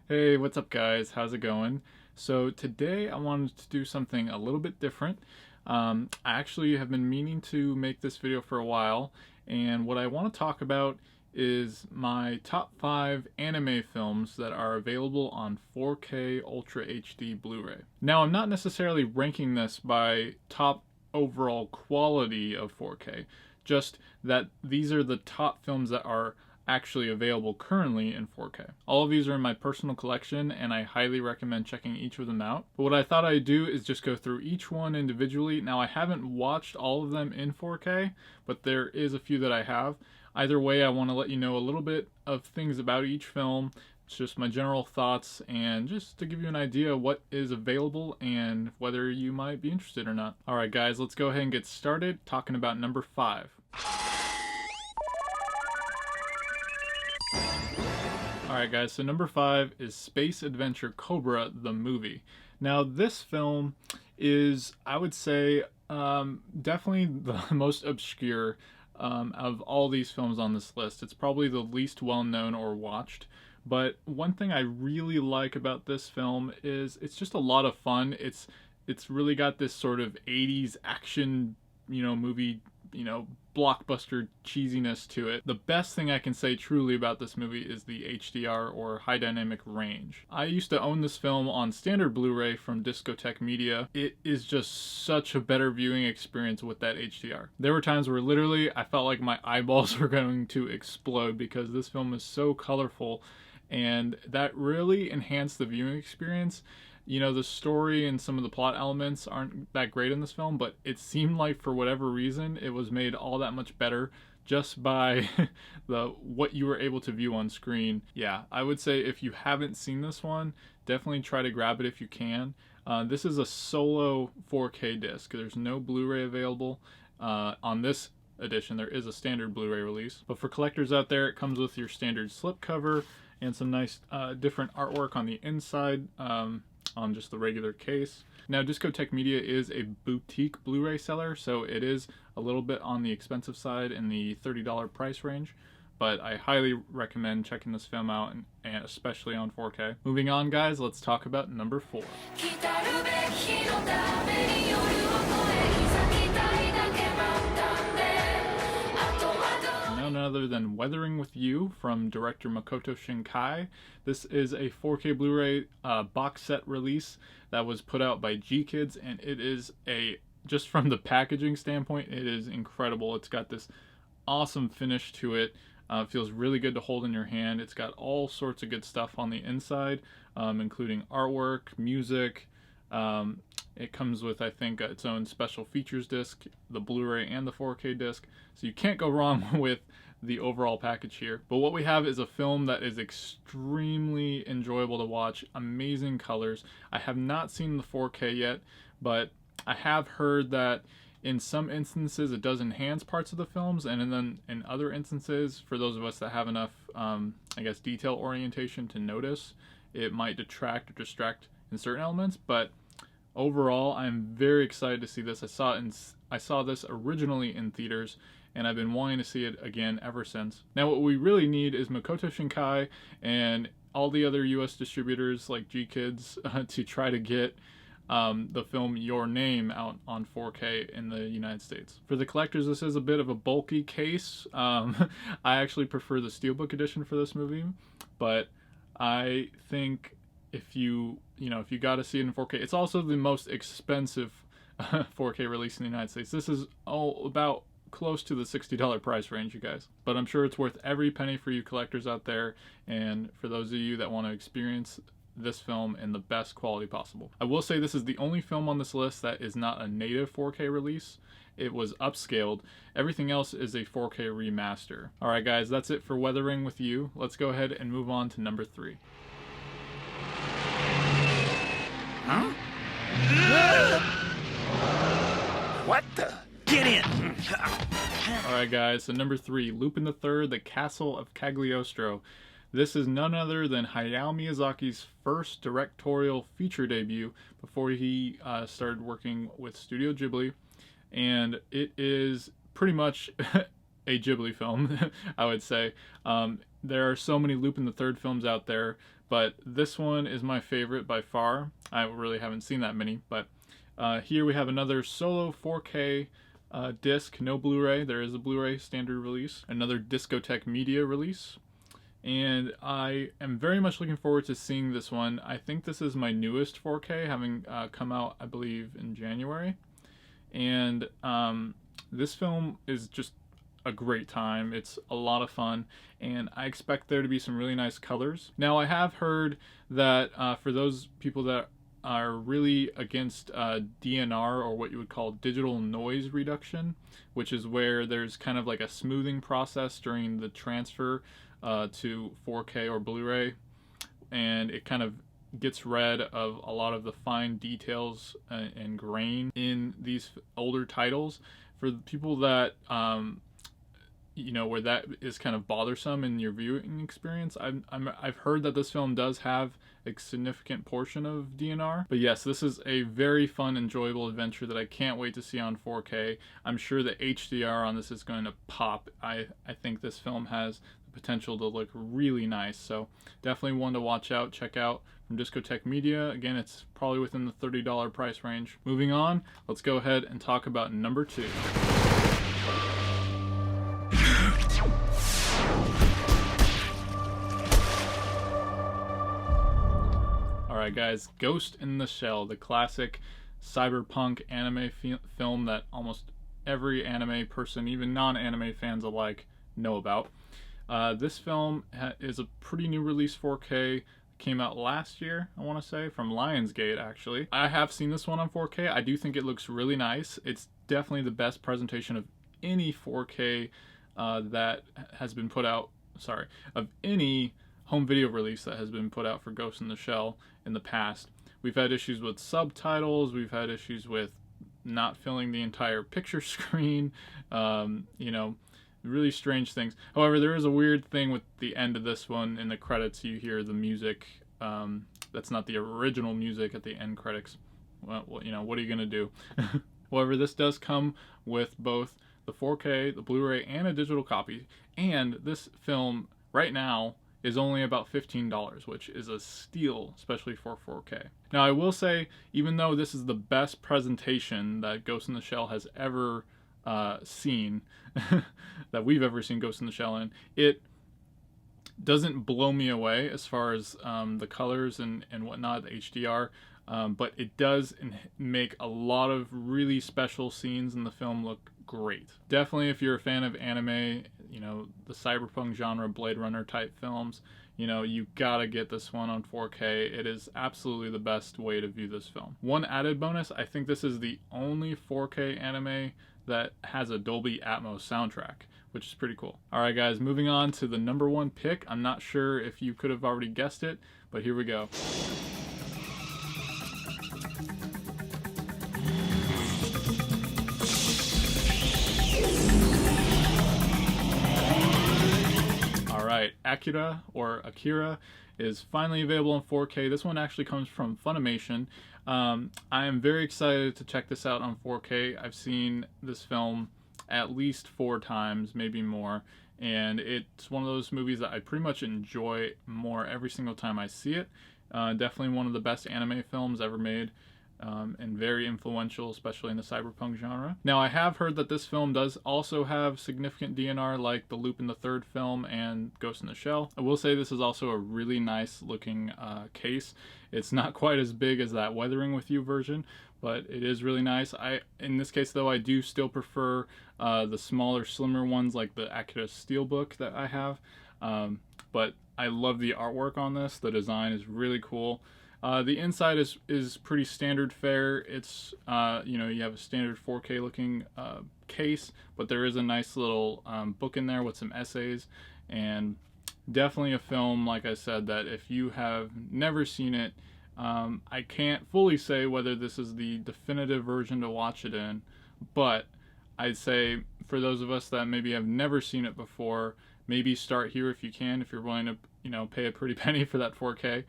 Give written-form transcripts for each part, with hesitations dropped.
Hey, what's up guys? How's it going? So today I wanted to do something a little bit different. I actually have been meaning to make this video for a while, and what I want to talk about is my top 5 anime films that are available on 4K Ultra HD Blu-ray. Now, I'm not necessarily ranking this by top overall quality of 4K, just that these are the top films that are actually available currently in 4K. All of these are in my personal collection and I highly recommend checking each of them out. But what I thought I'd do is just go through each one individually. Now I haven't watched all of them in 4K, but there is a few that I have. Either way, I want to let you know a little bit of things about each film. It's just my general thoughts and just to give you an idea of what is available and whether you might be interested or not. Alright guys, let's go ahead and get started talking about number 5. Alright guys, so number 5 is Space Adventure Cobra, the movie. Now this film is, I would say, definitely the most obscure of all these films on this list. It's probably the least well known or watched. But one thing I really like about this film is it's just a lot of fun. It's really got this sort of 80s action, movie, blockbuster cheesiness to it. The best thing I can say truly about this movie is the HDR, or high dynamic range. I used to own this film on standard Blu-ray from Discotheque Media. It is just such a better viewing experience with that HDR. There were times where literally I felt like my eyeballs were going to explode because this film is so colorful, and that really enhanced the viewing experience. The story and some of the plot elements aren't that great in this film, but it seemed like for whatever reason it was made all that much better just by what you were able to view on screen. Yeah, I would say if you haven't seen this one, definitely try to grab it if you can. This is a solo 4K disc. There's no Blu-ray available on this edition. There is a standard Blu-ray release, but for collectors out there, it comes with your standard slipcover and some nice different artwork on the inside. On just the regular case. Now, Discotheque Media is a boutique Blu-ray seller, so it is a little bit on the expensive side in the $30 price range, but I highly recommend checking this film out, and especially on 4K. Moving on, guys, let's talk about number 4. None other than Weathering with You from director Makoto Shinkai. This is a 4K Blu-ray box set release that was put out by G-Kids, and it is just from the packaging standpoint, it is incredible. It's got this awesome finish to it. It feels really good to hold in your hand. It's got all sorts of good stuff on the inside, including artwork, music. It comes with, I think, its own special features disc, the Blu-ray and the 4K disc, so you can't go wrong with the overall package here. But what we have is a film that is extremely enjoyable to watch, amazing colors. I have not seen the 4K yet, but I have heard that in some instances it does enhance parts of the films, and then in other instances, for those of us that have enough, detail orientation to notice, it might detract or distract in certain elements. But overall, I'm very excited to see this. I saw this originally in theaters, and I've been wanting to see it again ever since. Now, what we really need is Makoto Shinkai and all the other US distributors like G-Kids to try to get the film Your Name out on 4K in the United States. For the collectors, this is a bit of a bulky case. I actually prefer the Steelbook edition for this movie, but I think if you got to see it in 4K, it's also the most expensive 4K release in the United States. This is all about close to the $60 price range, you guys. But I'm sure it's worth every penny for you collectors out there, and for those of you that want to experience this film in the best quality possible. I will say this is the only film on this list that is not a native 4K release. It was upscaled. Everything else is a 4K remaster. Alright guys, that's it for Weathering with You. Let's go ahead and move on to number 3. Huh? What the? Get in! Alright guys, so number 3, Lupin the Third, The Castle of Cagliostro. This is none other than Hayao Miyazaki's first directorial feature debut before he started working with Studio Ghibli, and it is pretty much a Ghibli film, I would say. There are so many Lupin the Third films out there, but this one is my favorite by far. I really haven't seen that many, but here we have another solo 4K disc, no Blu-ray. There is a Blu-ray standard release, another Discotek Media release, and I am very much looking forward to seeing this one. I think this is my newest 4K, having come out, I believe, in January, and this film is just a great time. It's a lot of fun, and I expect there to be some really nice colors. Now, I have heard that for those people that are really against DNR, or what you would call digital noise reduction, which is where there's kind of like a smoothing process during the transfer to 4K or Blu-ray, and it kind of gets rid of a lot of the fine details and grain in these older titles. For the people that where that is kind of bothersome in your viewing experience, I've heard that this film does have a significant portion of DNR. But yes, this is a very fun, enjoyable adventure that I can't wait to see on 4K. I'm sure the HDR on this is going to pop. I think this film has the potential to look really nice, so definitely one to watch out, check out from Discotek Media. Again, it's probably within the $30 price range. Moving on, let's go ahead and talk about number 2. Alright guys, Ghost in the Shell, the classic cyberpunk anime film that almost every anime person, even non-anime fans alike, know about. This film is a pretty new release 4K, came out last year, I want to say, from Lionsgate actually. I have seen this one on 4K. I do think it looks really nice. It's definitely the best presentation of any 4K that has been put out, of any home video release that has been put out for Ghost in the Shell in the past. We've had issues with subtitles, we've had issues with not filling the entire picture screen, really strange things. However, there is a weird thing with the end of this one. In the credits, you hear the music that's not the original music at the end credits. Well, what are you gonna do? However, this does come with both the 4K, the Blu-ray, and a digital copy, and this film right now is only about $15, which is a steal, especially for 4K. Now, I will say, even though this is the best presentation that Ghost in the Shell has ever seen, that we've ever seen Ghost in the Shell in, it doesn't blow me away as far as the colors and whatnot, the HDR, but it does make a lot of really special scenes in the film look great. Definitely, if you're a fan of anime, the cyberpunk genre, Blade Runner type films, you gotta get this one on 4K. It is absolutely the best way to view this film. One added bonus, I think this is the only 4K anime that has a Dolby Atmos soundtrack, which is pretty cool. Alright guys, moving on to the number 1 pick. I'm not sure if you could have already guessed it, but here we go. Alright, Akira is finally available in 4K. This one actually comes from Funimation. I am very excited to check this out on 4K. I've seen this film at least 4 times, maybe more, and it's one of those movies that I pretty much enjoy more every single time I see it. Definitely one of the best anime films ever made. And very influential, especially in the cyberpunk genre. Now, I have heard that this film does also have significant DNR, like the Lupin the Third film and Ghost in the Shell. I will say this is also a really nice looking case. It's not quite as big as that Weathering With You version, but it is really nice. In this case, though, I do still prefer the smaller, slimmer ones like the Akira Steelbook that I have. But I love the artwork on this. The design is really cool. The inside is pretty standard fare. It's you have a standard 4K looking case, but there is a nice little book in there with some essays, and definitely a film, like I said, that if you have never seen it, I can't fully say whether this is the definitive version to watch it in, but I'd say for those of us that maybe have never seen it before, maybe start here if you can, if you're willing to pay a pretty penny for that 4K.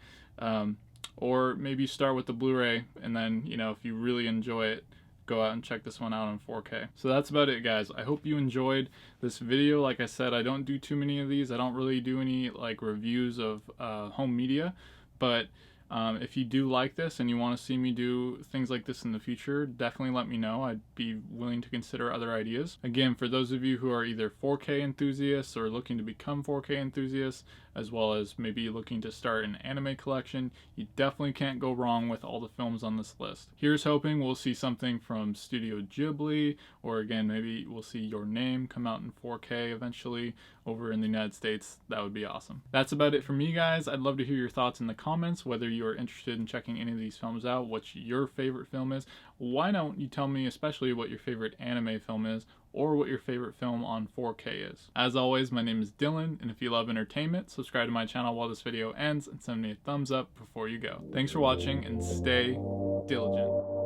Or maybe start with the Blu-ray, and then, if you really enjoy it, go out and check this one out on 4K. So that's about it, guys. I hope you enjoyed this video. Like I said, I don't do too many of these. I don't really do any like reviews of home media, but if you do like this and you want to see me do things like this in the future, definitely let me know. I'd be willing to consider other ideas. Again, for those of you who are either 4K enthusiasts or looking to become 4K enthusiasts, as well as maybe looking to start an anime collection, you definitely can't go wrong with all the films on this list. Here's hoping we'll see something from Studio Ghibli, or again, maybe we'll see Your Name come out in 4K eventually over in the United States. That would be awesome. That's about it for me, guys. I'd love to hear your thoughts in the comments, whether you are interested in checking any of these films out, what your favorite film is. Why don't you tell me especially what your favorite anime film is, or what your favorite film on 4K is. As always, my name is Dylan, and if you love entertainment, subscribe to my channel while this video ends and send me a thumbs up before you go. Thanks for watching, and stay diligent.